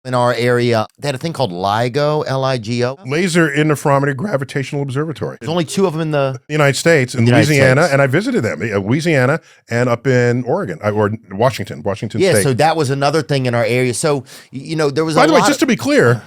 In our area, they had a thing called LIGO, L-I-G-O. Laser Interferometer Gravitational Observatory. There's only 2 of them in the United States, in United Louisiana, States. and I visited them, Louisiana and up in Oregon, or Washington Yeah, State. so that was another thing in our area. So, there was By a the way, lot just to be clear,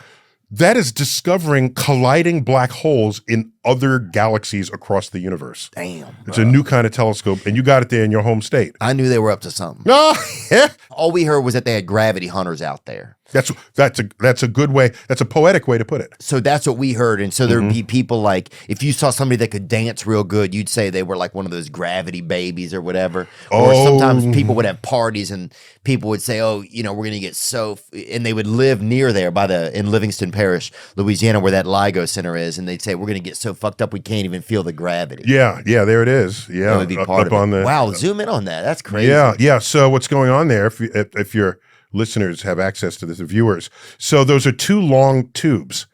that is discovering colliding black holes in other galaxies across the universe. Damn. It's a new kind of telescope, and you got it there in your home state. I knew they were up to something. Oh, yeah. All we heard was that they had gravity hunters out there. That's a good way. That's a poetic way to put it. So that's what we heard. And so there'd be people like, if you saw somebody that could dance real good, you'd say they were like one of those gravity babies or whatever. Or sometimes people would have parties and people would say, oh, we're going to get and they would live near there in Livingston Parish, Louisiana, where that LIGO Center is. And they'd say, we're going to get so fucked up we can't even feel the gravity. Yeah, there it is. Yeah, that would be part of it. Wow, zoom in on that. That's crazy. Yeah. So what's going on there, if your listeners have access to this, the viewers. So those are 2 long tubes,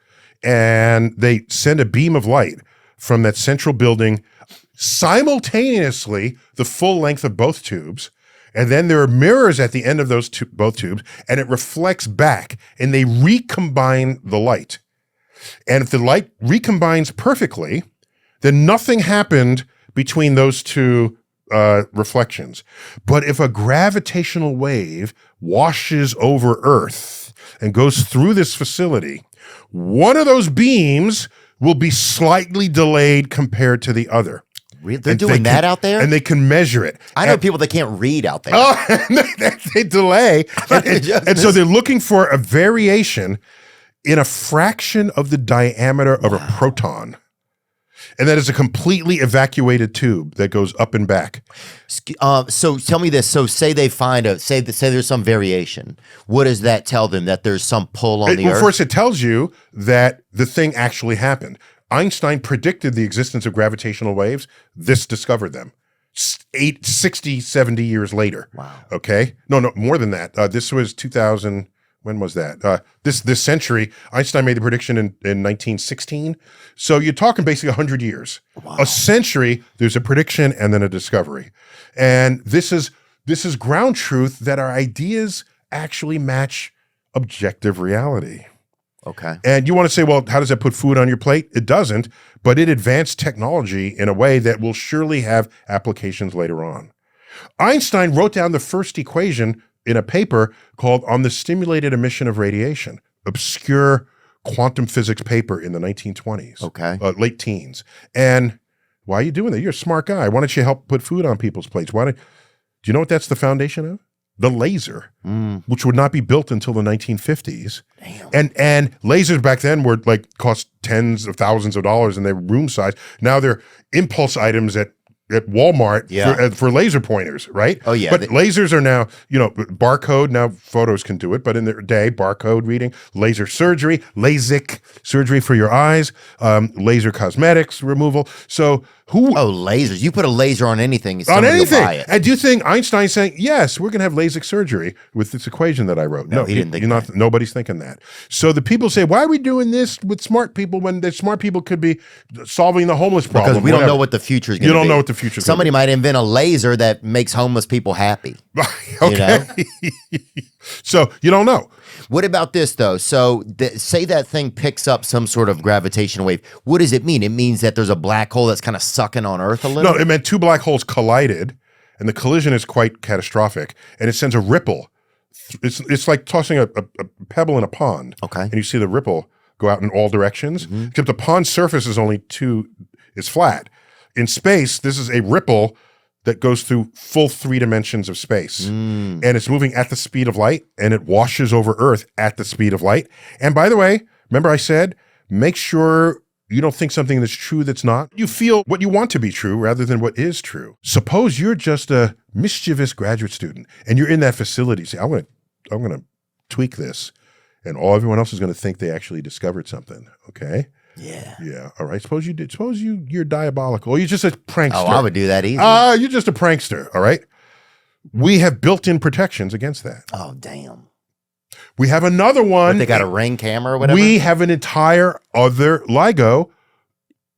and they send a beam of light from that central building simultaneously the full length of both tubes. And then there are mirrors at the end of those both tubes, and it reflects back, and they recombine the light. And if the light recombines perfectly, then nothing happened between those 2 reflections. But if a gravitational wave washes over Earth and goes through this facility, one of those beams will be slightly delayed compared to the other. They're doing that out there? And they can measure it. I know people that can't read out there. Oh, they delay. And so they're looking for a variation in a fraction of the diameter of a proton. And that is a completely evacuated tube that goes up and back. So tell me this. So say they find say there's some variation. What does that tell them? That there's some pull on the Earth? First, it tells you that the thing actually happened. Einstein predicted the existence of gravitational waves. This discovered them 60, 70 years later. Wow. Okay? No, more than that. This was 2000. When was that? This century, Einstein made the prediction in 1916. So you're talking basically 100 years. Wow. A century, there's a prediction and then a discovery. And this is ground truth that our ideas actually match objective reality. Okay. And you want to say, well, how does that put food on your plate? It doesn't, but it advanced technology in a way that will surely have applications later on. Einstein wrote down the first equation in a paper called On the Stimulated Emission of Radiation, obscure quantum physics paper in the 1920s, late teens. And why are you doing that? You're a smart guy. Why don't you help put food on people's plates? Do you know what that's the foundation of? The laser, which would not be built until the 1950s. Damn. And lasers back then were cost tens of thousands of dollars and they were room size. Now they're impulse items at Walmart for laser pointers, right? Oh, yeah. But lasers are now, barcode, now photos can do it, but in their day, barcode reading, laser surgery, LASIK surgery for your eyes, laser cosmetics removal. So lasers. You put a laser on anything, on anything. Will buy it. And do you think Einstein's saying, yes, we're going to have LASIK surgery with this equation that I wrote? No, he didn't think that. Nobody's thinking that. So the people say, why are we doing this with smart people when the smart people could be solving the homeless problem? Because we don't know what the future is going to be. You don't know what the future is going to be. Somebody might invent a laser that makes homeless people happy. Okay. So you don't know. What about this, though? So say that thing picks up some sort of gravitational wave. What does it mean? It means that there's a black hole that's kind of sucking on Earth a little? No, it meant 2 black holes collided, and the collision is quite catastrophic, and it sends a ripple. It's like tossing a pebble in a pond. Okay. And you see the ripple go out in all directions. Except the pond surface is flat. In space, this is a ripple that goes through full 3 dimensions of space. And it's moving at the speed of light, and it washes over Earth at the speed of light. And by the way, remember I said, make sure you don't think something that's true that's not. You feel what you want to be true rather than what is true. Suppose you're just a mischievous graduate student, and you're in that facility. Say, I'm going to tweak this, and everyone else is going to think they actually discovered something, okay? Yeah. All right. Suppose you did. Suppose you're diabolical. Or you're just a prankster. Oh, I would do that easy. You're just a prankster. All right. We have built-in protections against that. Oh, damn. We have another one. They got a Ring camera or whatever? We have an entire other LIGO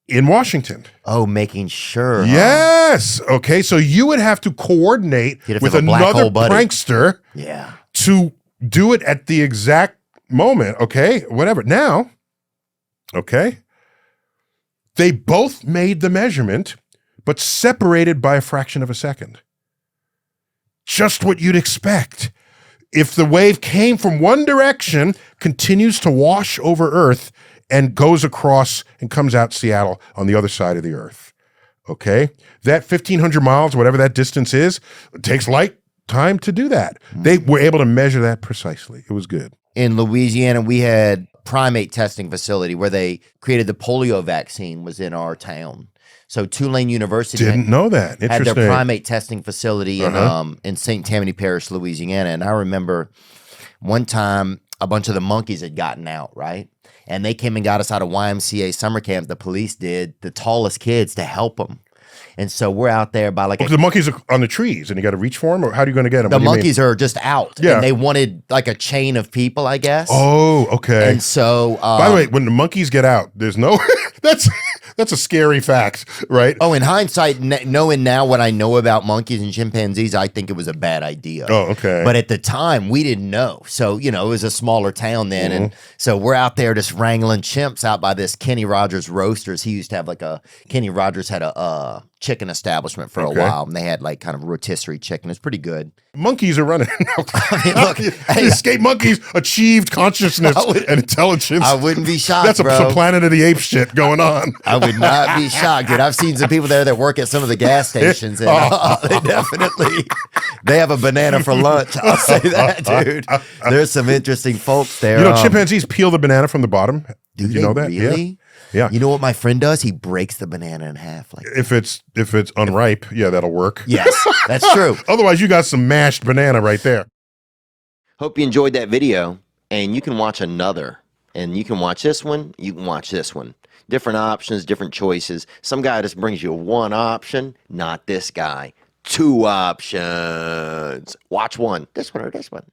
in Washington. Oh, making sure. Yes. Huh? Okay. So you would have to coordinate with another prankster to to do it at the exact moment, okay, whatever. Now, okay, they both made the measurement, but separated by a fraction of a second. Just what you'd expect. If the wave came from one direction, continues to wash over Earth, and goes across and comes out Seattle on the other side of the Earth. Okay? That 1,500 miles, whatever that distance is, it takes light time to do that. They were able to measure that precisely. It was good. In Louisiana, we had primate testing facility where they created the polio vaccine was in our town. So Tulane University Didn't know that. had Interesting. their primate testing facility in St. Tammany Parish, Louisiana. And I remember one time a bunch of the monkeys had gotten out, right? And they came and got us out of YMCA summer camp. The police did, the tallest kids, to help them. And so we're out there by like the monkeys are on the trees, and you got to reach for them, or how are you going to get them? The monkeys are just out. Yeah. And they wanted like a chain of people, I guess. Oh, okay. And so, by the way, when the monkeys get out, there's no. That's a scary fact, right? Oh, in hindsight, knowing now what I know about monkeys and chimpanzees, I think it was a bad idea. Oh, okay. But at the time, we didn't know. So, you know, it was a smaller town then. And so we're out there just wrangling chimps out by this Kenny Rogers Roasters. He used to have Kenny Rogers had a chicken establishment for a while, and they had like kind of rotisserie chicken. It's pretty good. Monkeys are running. I mean, look, The escape monkeys achieved consciousness and intelligence. I wouldn't be shocked, That's bro. some Planet of the Apes shit going on. I would not be shocked, dude. I've seen some people there that work at some of the gas stations, and they have a banana for lunch. I'll say that, dude. There's some interesting folks there. You know, chimpanzees peel the banana from the bottom. Do you know that? Really? Yeah. You know what my friend does? He breaks the banana in half. Like if it's unripe, yeah, that'll work. Yes, that's true. Otherwise, you got some mashed banana right there. Hope you enjoyed that video, and you can watch another. And you can watch this one. You can watch this one. Different options, different choices. Some guy just brings you one option. Not this guy. Two options. Watch one. This one or this one.